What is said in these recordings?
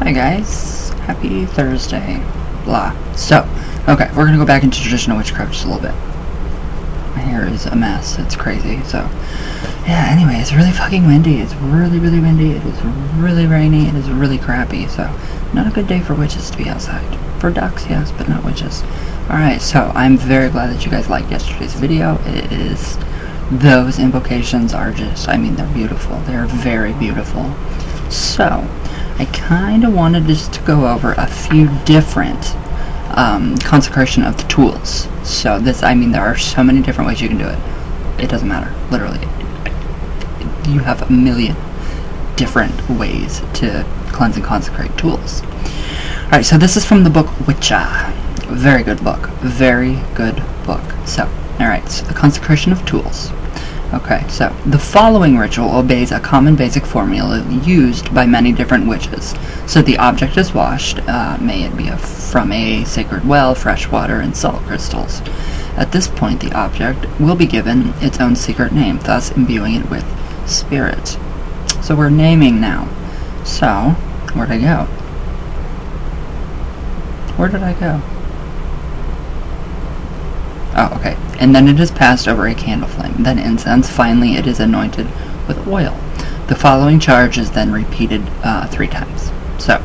Hi guys, happy Thursday, blah. So, okay, we're gonna go back into traditional witchcraft just a little bit. My hair is a mess, it's crazy, so. Yeah, anyway, it's really fucking windy, it's really windy, it is really rainy, it is really crappy, so. Not a good day for witches to be outside. For ducks, yes, but not witches. Alright, so I'm very glad that you guys liked yesterday's video. Those invocations are just, they're beautiful. They're very beautiful. So, I kind of wanted just to go over a few different consecration of the tools. So there are so many different ways you can do it. It doesn't matter, literally. You have a million different ways to cleanse and consecrate tools. Alright, so this is from the book Witcha. Very good book. Very good book. So, alright, so the consecration of tools. Okay, so the following ritual obeys a common basic formula used by many different witches. So the object is washed, may it be from a sacred well, fresh water, and salt crystals. At this point, the object will be given its own secret name, thus imbuing it with spirit. So we're naming now. So, where'd I go? Where did I go? Oh, okay. And then it is passed over a candle flame. Then incense. Finally, it is anointed with oil. The following charge is then repeated 3 times. So,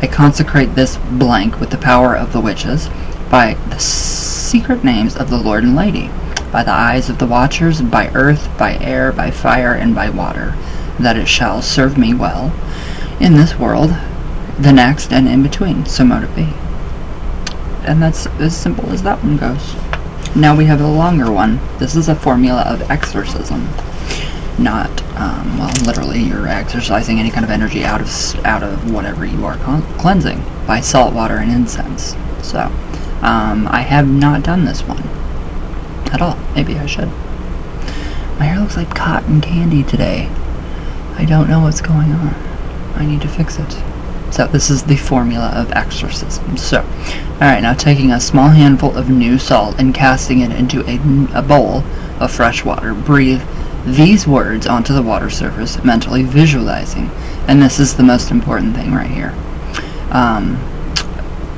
I consecrate this blank with the power of the witches by the secret names of the Lord and Lady, by the eyes of the watchers, by earth, by air, by fire, and by water, that it shall serve me well in this world, the next, and in between. So mote it be. And that's as simple as that one goes. Now we have a longer one. This is a formula of exorcism. Not, literally you're exorcising any kind of energy out of whatever you are cleansing by salt water and incense. So, I have not done this one at all. Maybe I should. My hair looks like cotton candy today. I don't know what's going on. I need to fix it. So this is the formula of exorcism. So, alright, now taking a small handful of new salt and casting it into a bowl of fresh water. Breathe these words onto the water surface, mentally visualizing. And this is the most important thing right here.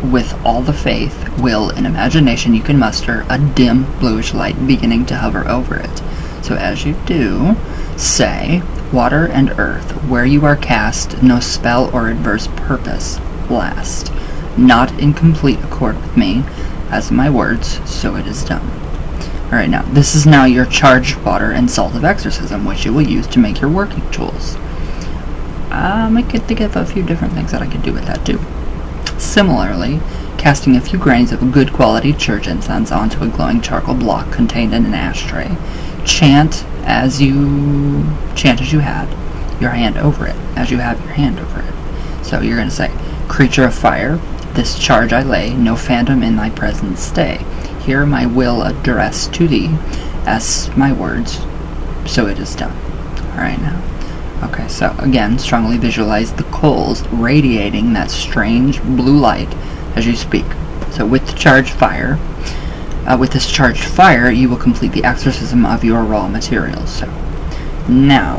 With all the faith, will, and imagination you can muster, a dim bluish light beginning to hover over it. So as you do, say, water and earth, where you are cast, no spell or adverse purpose, blast. Not in complete accord with me, as my words, so it is done. Alright, now, this is now your charged water and salt of exorcism, which you will use to make your working tools. I could think of a few different things that I could do with that, too. Similarly, casting a few grains of good quality church incense onto a glowing charcoal block contained in an ashtray. Chant as you had your hand over it, as you have your hand over it. So you're going to say, creature of fire, this charge I lay, no phantom in thy presence stay. Here my will address to thee, as my words, so it is done. Alright now. Okay, so again, strongly visualize the coals radiating that strange blue light as you speak. So with the charged fire, with this charged fire, you will complete the exorcism of your raw materials. So, now,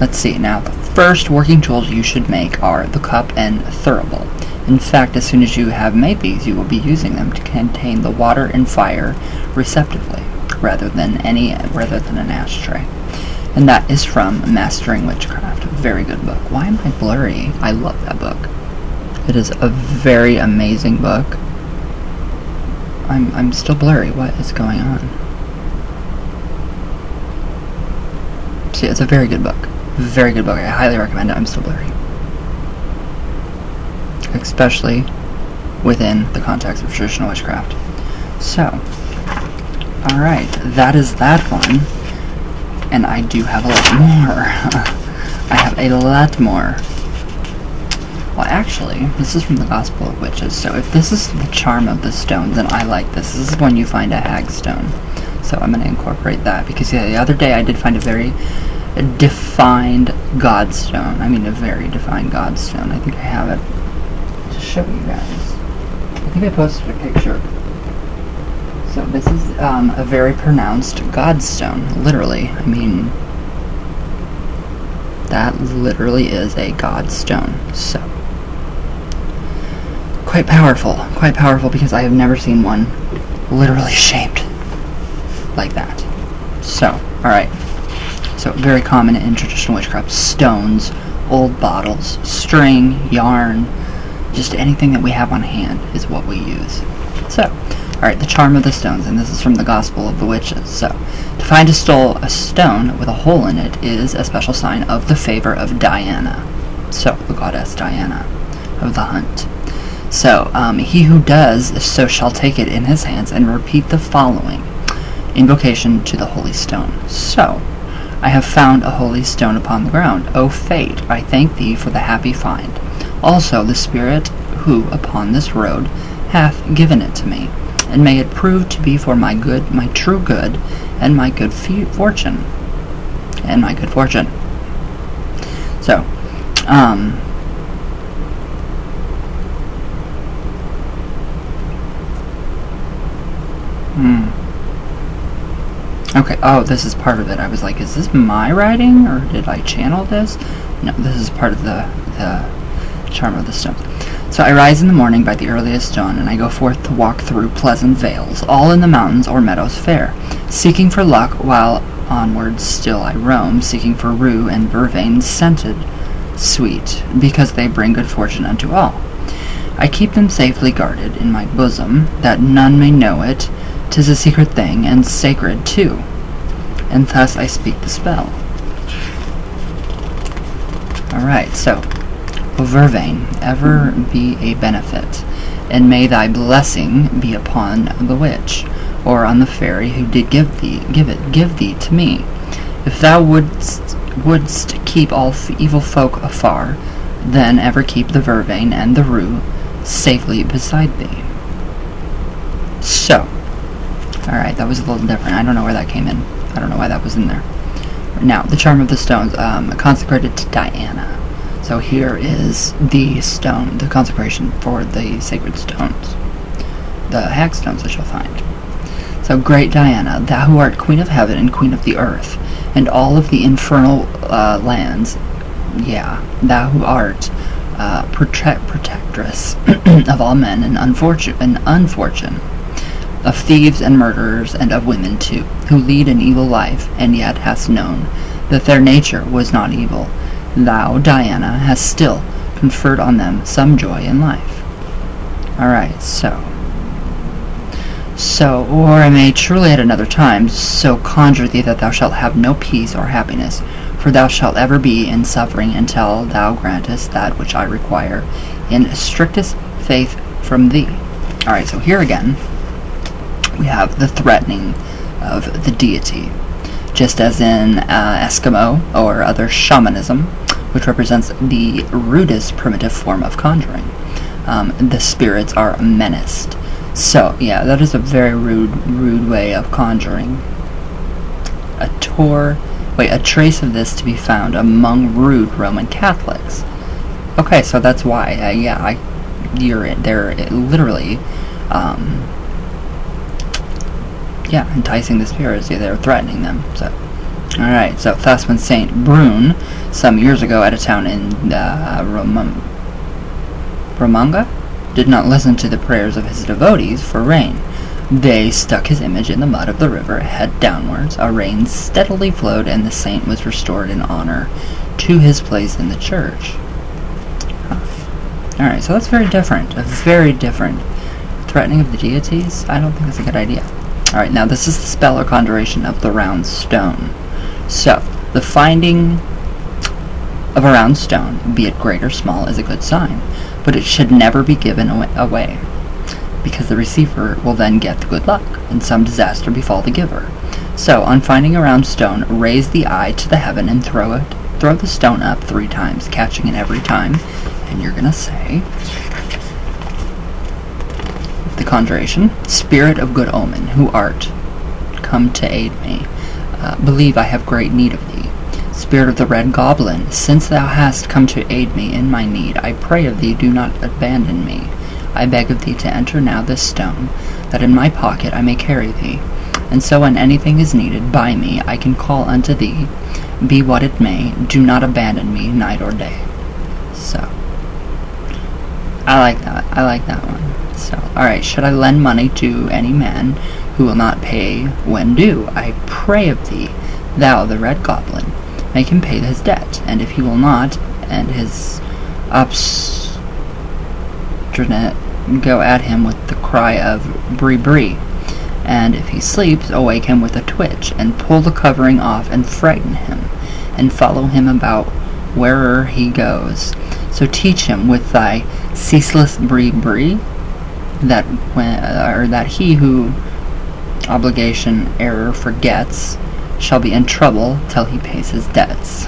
let's see. Now, the first working tools you should make are the cup and thurible. In fact, as soon as you have made these, you will be using them to contain the water and fire respectively, rather than an ashtray. And that is from Mastering Witchcraft. Very good book. Why am I blurry? I love that book. It is a very amazing book. I'm still blurry. What is going on? See, it's a very good book. Very good book. I highly recommend it. I'm still blurry. Especially within the context of traditional witchcraft. So, alright, that is that one. And I do have a lot more. I have a lot more. Well, actually, this is from the Gospel of Witches, so if this is the charm of the stone, then I like this. This is when you find a hag stone. So I'm going to incorporate that, because the other day I did find a very defined godstone. A very defined godstone. I think I have it to show you guys. I think I posted a picture. So this is a very pronounced godstone, literally. That literally is a god stone. So, quite powerful because I have never seen one literally shaped like that. So, alright. So, very common in traditional witchcraft. Stones, old bottles, string, yarn, just anything that we have on hand is what we use. So, alright, the charm of the stones, and this is from the Gospel of the Witches. So, to find a stone with a hole in it is a special sign of the favor of Diana. So, the goddess Diana of the hunt. So, he who does so shall take it in his hands and repeat the following invocation to the holy stone. So, I have found a holy stone upon the ground. O fate, I thank thee for the happy find. Also the Spirit who upon this road hath given it to me, and may it prove to be for my good, my true good, and my good fortune. So, Okay, oh, this is part of it. I was like, is this my writing, or did I channel this? No, this is part of the charm of the stones. So I rise in the morning by the earliest dawn, and I go forth to walk through pleasant vales, all in the mountains or meadows fair, seeking for luck, while onwards still I roam, seeking for rue and vervain scented sweet, because they bring good fortune unto all. I keep them safely guarded in my bosom, that none may know it. 'Tis a secret thing, and sacred too, and thus I speak the spell. Alright, so, O vervain, ever be a benefit, and may thy blessing be upon the witch, or on the fairy who did give thee to me. If thou wouldst keep all evil folk afar, then ever keep the vervain and the rue safely beside thee. So, alright, that was a little different. I don't know where that came in. I don't know why that was in there. Now, the charm of the stones, consecrated to Diana. So here is the stone, the consecration for the sacred stones. The hag stones that you'll find. So, great Diana, thou who art queen of heaven and queen of the earth, and all of the infernal lands, thou who art protectress of all men and unfortune, of thieves and murderers, and of women too, who lead an evil life, and yet hast known that their nature was not evil. Thou, Diana, hast still conferred on them some joy in life. Alright, so, or I may truly at another time so conjure thee that thou shalt have no peace or happiness, for thou shalt ever be in suffering until thou grantest that which I require in strictest faith from thee. Alright, so here again, we have the threatening of the deity, just as in Eskimo or other shamanism, which represents the rudest primitive form of conjuring. The spirits are menaced. So, yeah, that is a very rude way of conjuring. A trace of this to be found among rude Roman Catholics. Okay, so that's why, they're literally, enticing the spirits. They're threatening them. So, alright, so thus when Saint Brune, some years ago at a town in Romanga, did not listen to the prayers of his devotees for rain, they stuck his image in the mud of the river, head downwards. A rain steadily flowed, and the saint was restored in honor to his place in the church. Alright, so that's very different. Threatening of the deities? I don't think that's a good idea. Alright, now this is the spell or conjuration of the round stone. So, the finding of a round stone, be it great or small, is a good sign, but it should never be given away, because the receiver will then get the good luck, and some disaster befall the giver. So, on finding a round stone, raise the eye to the heaven and throw the stone up 3 times, catching it every time, and you're gonna say the conjuration: Spirit of good omen, who art come to aid me, believe I have great need of thee. Spirit of the red goblin, since thou hast come to aid me in my need, I pray of thee do not abandon me. I beg of thee to enter now this stone, that in my pocket I may carry thee, and so when anything is needed by me I can call unto thee, Be what it may, do not abandon me night or day. So, I like that one. So, alright, should I lend money to any man who will not pay when due? I pray of thee, thou the Red Goblin, make him pay his debt, and if he will not, and his obstinate, go at him with the cry of Bree Bree, and if he sleeps, awake him with a twitch, and pull the covering off, and frighten him, and follow him about where'er he goes. So teach him with thy ceaseless Bree Bree, that he who obligation error forgets shall be in trouble till he pays his debts.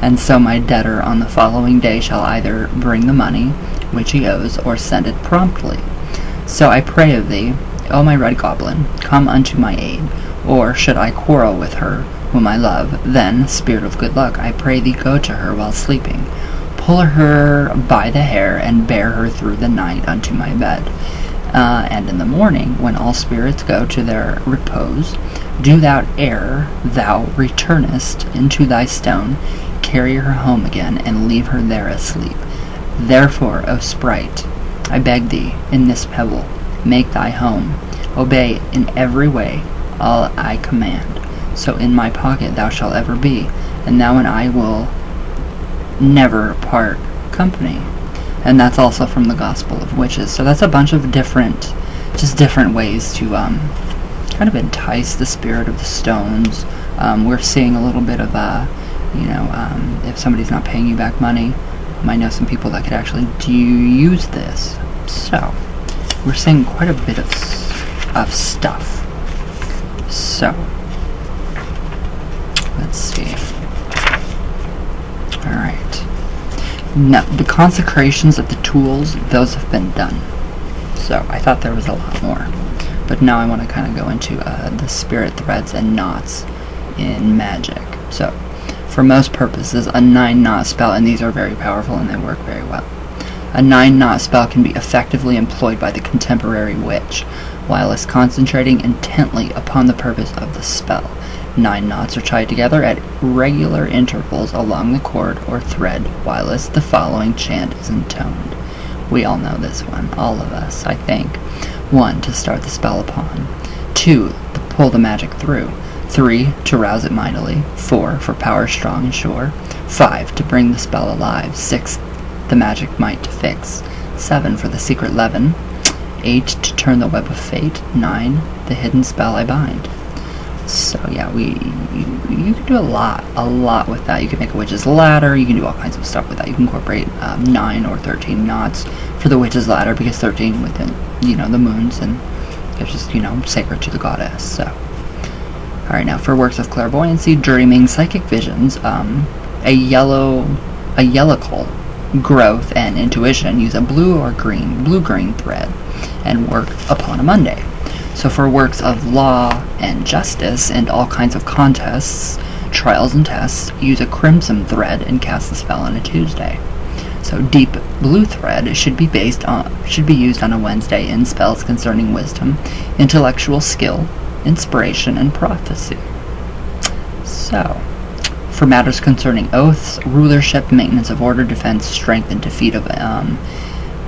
And so my debtor on the following day shall either bring the money which he owes, or send it promptly. So I pray of thee, O my Red Goblin, come unto my aid. Or should I quarrel with her whom I love, then, spirit of good luck, I pray thee go to her while sleeping, pull her by the hair, and bear her through the night unto my bed. And in the morning, when all spirits go to their repose, do thou, ere thou returnest into thy stone, carry her home again, and leave her there asleep. Therefore, O sprite, I beg thee, in this pebble, make thy home, obey in every way all I command. So in my pocket thou shalt ever be, and thou and I will never part company. And that's also from the Gospel of Witches. So that's a bunch of different ways to kind of entice the spirit of the stones. We're seeing a little bit of if somebody's not paying you back money, you might know some people that could actually use this. So we're seeing quite a bit of stuff. So let's see. Alright. Now, the consecrations of the tools, those have been done. So I thought there was a lot more. But now I want to kind of go into the spirit threads and knots in magic. So, for most purposes, a 9-knot spell, and these are very powerful and they work very well. A 9-knot spell can be effectively employed by the contemporary witch, whilst concentrating intently upon the purpose of the spell. 9 knots are tied together at regular intervals along the cord or thread, whilst the following chant is intoned. We all know this one, all of us, I think. 1. To start the spell upon. 2. To pull the magic through. 3. To rouse it mightily. 4. For power strong and sure. 5. To bring the spell alive. 6. The magic might to fix. 7. For the secret leaven. 8. To turn the web of fate. 9. The hidden spell I bind. So yeah, you can do a lot with that. You can make a witch's ladder, you can do all kinds of stuff with that. You can incorporate 9 or 13 knots for the witch's ladder, because 13 within, the moons, and it's just, sacred to the goddess. So, alright, now for works of clairvoyancy, dreaming, psychic visions, a yellowical growth, and intuition, use a blue-green thread, and work upon a Monday. So for works of law and justice and all kinds of contests, trials and tests, use a crimson thread and cast the spell on a Tuesday. So deep blue thread should be used on a Wednesday in spells concerning wisdom, intellectual skill, inspiration, and prophecy. So, for matters concerning oaths, rulership, maintenance of order, defense, strength, and defeat of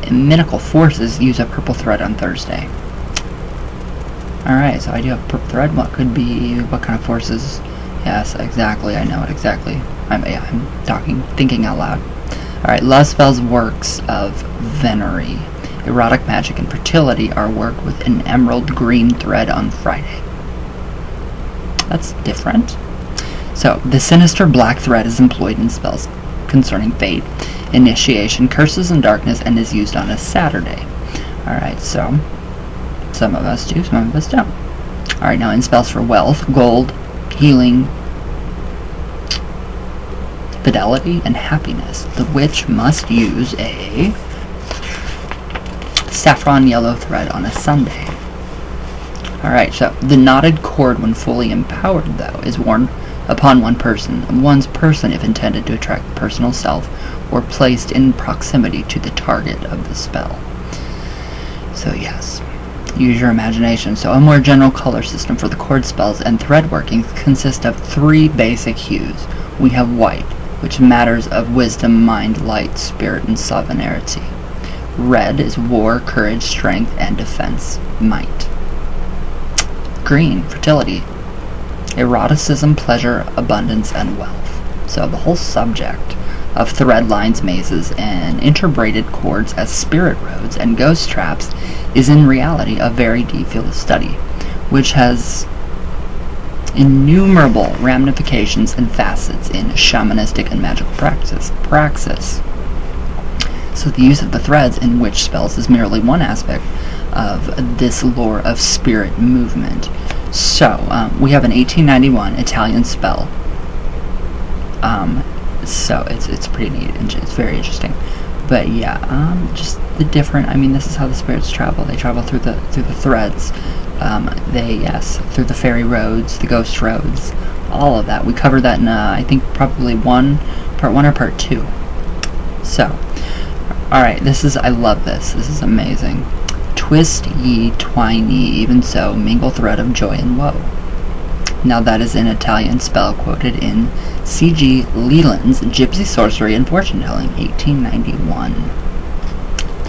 inimical forces, use a purple thread on Thursday. Alright, so I do have purple thread. What kind of forces? Yes, exactly, I know it exactly. I'm thinking out loud. Alright, love spells, works of venery. Erotic magic and fertility are worked with an emerald green thread on Friday. That's different. So, the sinister black thread is employed in spells concerning fate, initiation, curses, and darkness, and is used on a Saturday. Alright, so some of us do, some of us don't. Alright, now in spells for wealth, gold, healing, fidelity, and happiness, the witch must use a saffron yellow thread on a Sunday. Alright, so the knotted cord, when fully empowered, though, is worn upon one's person if intended to attract the personal self, or placed in proximity to the target of the spell. So yes, use your imagination. So a more general color system for the cord spells and thread working consists of 3 basic hues. we have white, which matters of wisdom, mind, light, spirit, and sovereignty. Red is war, courage, strength, and defense, might. Green, fertility, eroticism, pleasure, abundance, and wealth. So the whole subject of thread lines, mazes, and interbraided cords as spirit roads and ghost traps is in reality a very deep field of study, which has innumerable ramifications and facets in shamanistic and magical praxis. So the use of the threads in witch spells is merely one aspect of this lore of spirit movement. So we have an 1891 Italian spell. So it's pretty neat and it's very interesting. But yeah, just the different. I mean, this is how the spirits travel. They travel through the threads. Through the fairy roads, the ghost roads, all of that. We covered that in I think probably part 1 or part 2. So, all right, I love this. This is amazing. Twist ye, twine ye, even so, mingle thread of joy and woe. Now that is an Italian spell quoted in C.G. Leland's Gypsy Sorcery and Fortune Telling, 1891.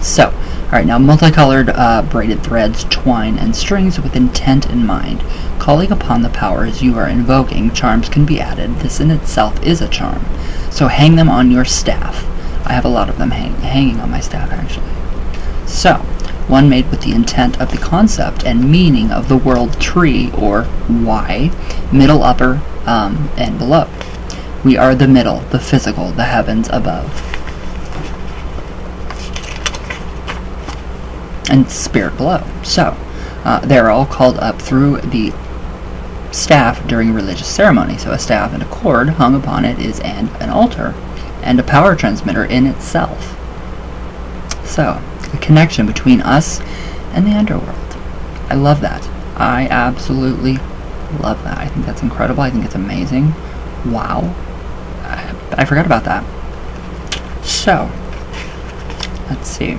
So, alright, now multicolored braided threads, twine, and strings with intent in mind. Calling upon the powers you are invoking, charms can be added. This in itself is a charm. So hang them on your staff. I have a lot of them hanging on my staff, actually. So, one made with the intent of the concept and meaning of the world tree, or Y, middle, upper, and below. We are the middle, the physical, the heavens above. And spirit below. So, they're all called up through the staff during religious ceremony. So a staff and a cord hung upon it is an altar, and a power transmitter in itself. So, the connection between us and the underworld. I love that. I absolutely love that. I think that's incredible. I think it's amazing. Wow. I forgot about that. So, let's see.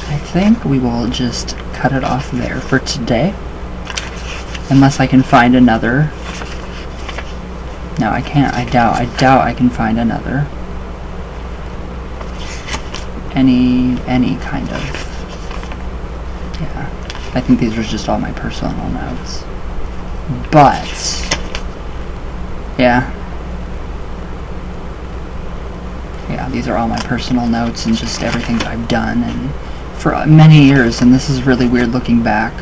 I think we will just cut it off there for today. Unless I can find another. No, I can't. I doubt I can find another. Any kind of. Yeah. I think these are just all my personal notes. But yeah, these are all my personal notes and just everything that I've done and for many years, and this is really weird looking back.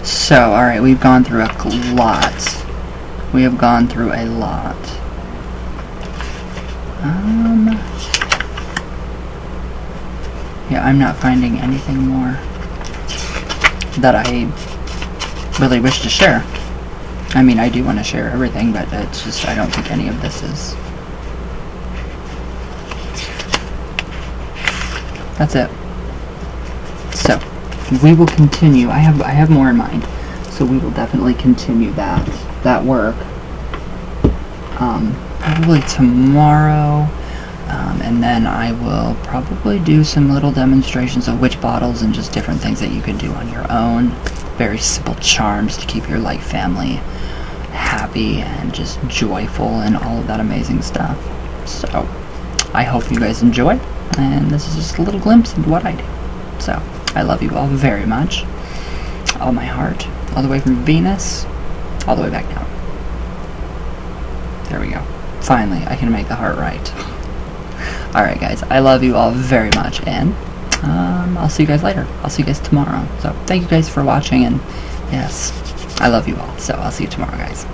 So, alright, we've gone through a lot. We have gone through a lot. Yeah, I'm not finding anything more that I really wish to share. I mean, I do want to share everything, but it's just, I don't think any of this is. That's it. So, we will continue. I have more in mind. So we will definitely continue that work. Probably tomorrow. And then I will probably do some little demonstrations of witch bottles and just different things that you can do on your own. Very simple charms to keep your life family happy and just joyful and all of that amazing stuff. So, I hope you guys enjoy, and this is just a little glimpse into what I do. So, I love you all very much. All my heart. All the way from Venus, all the way back down. There we go. Finally, I can make the heart right. Alright guys, I love you all very much, and I'll see you guys later. I'll see you guys tomorrow. So, thank you guys for watching, and yes, I love you all. So, I'll see you tomorrow, guys.